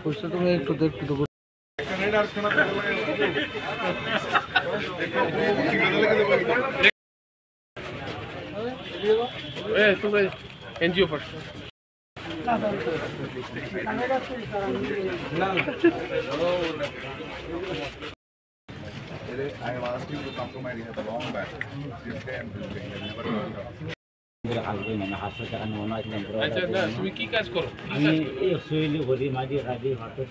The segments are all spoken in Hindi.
कुछ तो तुम्हें एक देख तो एनजीओ पर I have asked you to come to my rehab long back. This day and this day, I never turned up. अच्छा ना तुम्ही की काज करो আমি এই শৈলী বলি মাঝে রাজি হাতে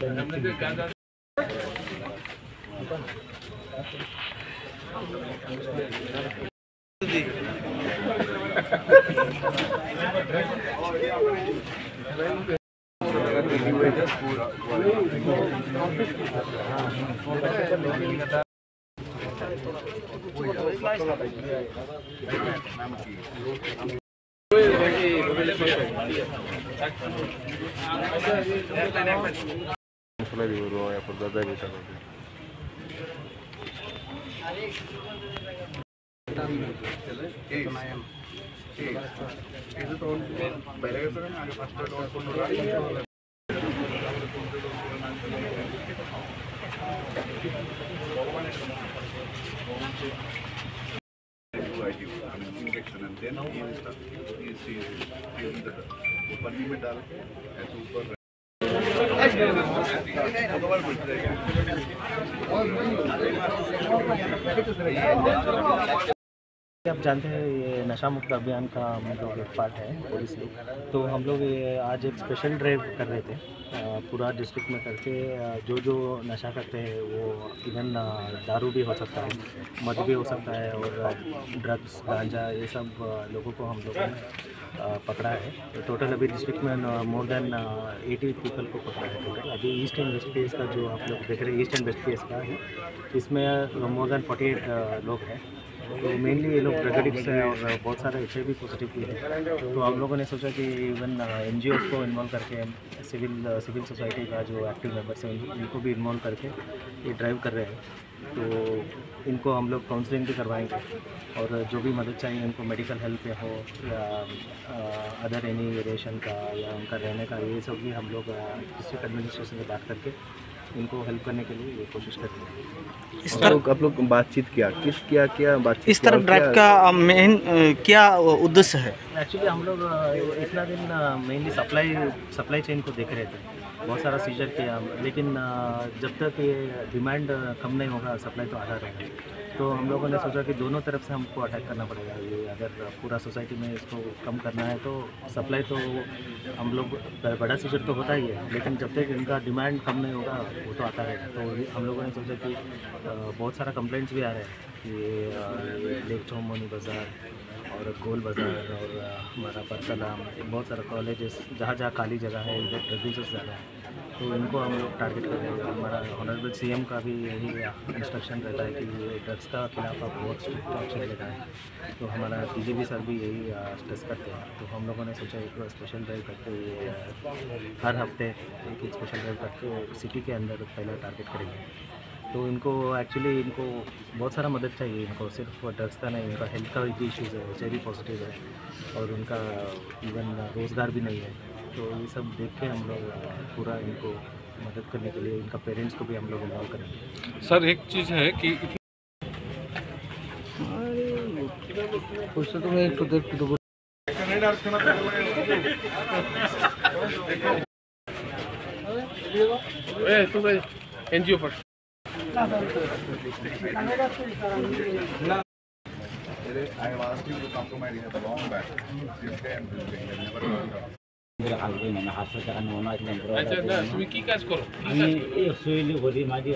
injection and then he will start पन्नी में डाल के ऐसे ऊपर आप जानते हैं ये नशा मुक्त अभियान का हम लोग एक पार्ट है पुलिस लोग, तो हम लोग ये आज एक स्पेशल ड्राइव कर रहे थे पूरा डिस्ट्रिक्ट में करके जो नशा करते हैं वो इवन दारू भी हो सकता है, मद भी हो सकता है और ड्रग्स गांजा ये सब लोगों को हम लोगों ने पकड़ा है। तो टोटल अभी डिस्ट्रिक्ट में मोर देन 80 पीपल को पकड़ा है टोटल। अभी ईस्ट एंड वेस्ट फेस का जो आप लोग देख रहे हैं ईस्ट एंड वेस्ट फेस का है, इसमें मोर देन 48 लोग हैं। तो मेनली ये लोग ड्रग एडिक्ट्स हैं और बहुत सारे HIV पॉजिटिव भी है। तो हम लोगों ने सोचा कि इवन NGOs को इन्वॉल्व करके सिविल सोसाइटी का जो एक्टिव मेंबर्स हैं इनको भी इन्वॉल्व करके ये ड्राइव कर रहे हैं। तो इनको हम लोग काउंसलिंग भी करवाएंगे और जो भी मदद चाहिए उनको मेडिकल हेल्प या हो या अदर एनी रेशन का या उनका रहने का ये सब भी हम लोग डिस्ट्रिक्ट एडमिनिस्ट्रेशन से बात करके इनको हेल्प करने के लिए ये कोशिश करते हैं। इस तरह आप लोग बातचीत क्या बातचीत इस तरह ड्राइव का मेन क्या उद्देश्य है? एक्चुअली हम लोग इतना दिन मेनली सप्लाई चेन को देख रहे थे, बहुत सारा सीजर किया, लेकिन जब तक ये डिमांड कम नहीं होगा सप्लाई तो आता रहेगा। तो हम लोगों ने सोचा कि दोनों तरफ से हमको अटैक करना पड़ेगा। ये अगर पूरा सोसाइटी में इसको कम करना है तो सप्लाई तो हम लोग बड़ा सीजर तो होता ही है, लेकिन जब तक इनका डिमांड कम नहीं होगा वो तो आता रहेगा। तो हम लोगों ने सोचा कि बहुत सारा कंप्लेंट्स भी आ रहे हैं कि लेक चौमोनी बाज़ार और गोल बाज़ार और हमारा परसलाम बहुत सारा कॉलेजेस जहाँ खाली जगह है इधर ड्रग यूजर्स ज़्यादा है, तो इनको हम लोग टारगेट कर रहे हैं। हमारा ऑनरेबल CM का भी यही इंस्ट्रक्शन रहता है कि ड्रग्स का खिलाफ आप बहुत स्ट्रिक्ट एक्शन लेना है। तो हमारा DGP सर भी यही स्ट्रेस करते हैं। तो हम लोगों ने सोचा एक स्पेशल ड्राइव करके हर हफ्ते एक स्पेशल ड्राइव करके सिटी के अंदर पहला टारगेट करेंगे। तो इनको एक्चुअली बहुत सारा मदद चाहिए, इनको सिर्फ ड्रग्स का नहीं, इनका हेल्थ का भी इश्यूज़ है, HIV पॉजिटिव है और उनका इवन रोज़गार भी नहीं है। तो ये सब देख के हम लोग पूरा इनको मदद करने के लिए इनका पेरेंट्स को भी हम लोग इन्वॉल्व करेंगे। सर एक चीज़ है कि कुछ तो तुम्हें एक देख तो तुम एनजीओ पर I have asked you to come to my rehab long back. This day and this day, I never turned up. अच्छा ना तुम्ही की काज करो আমি এই শৈলী বলি মাঝে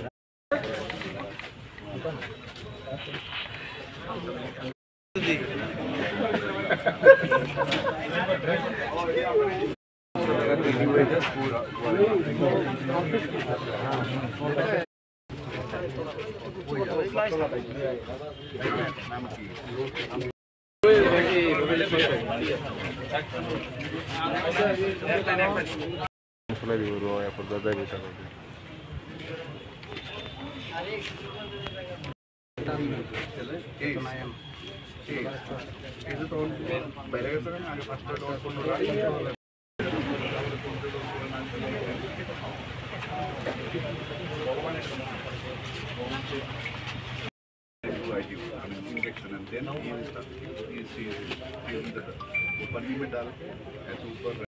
पहले पन्नी में डाल के ऐसे ऊपर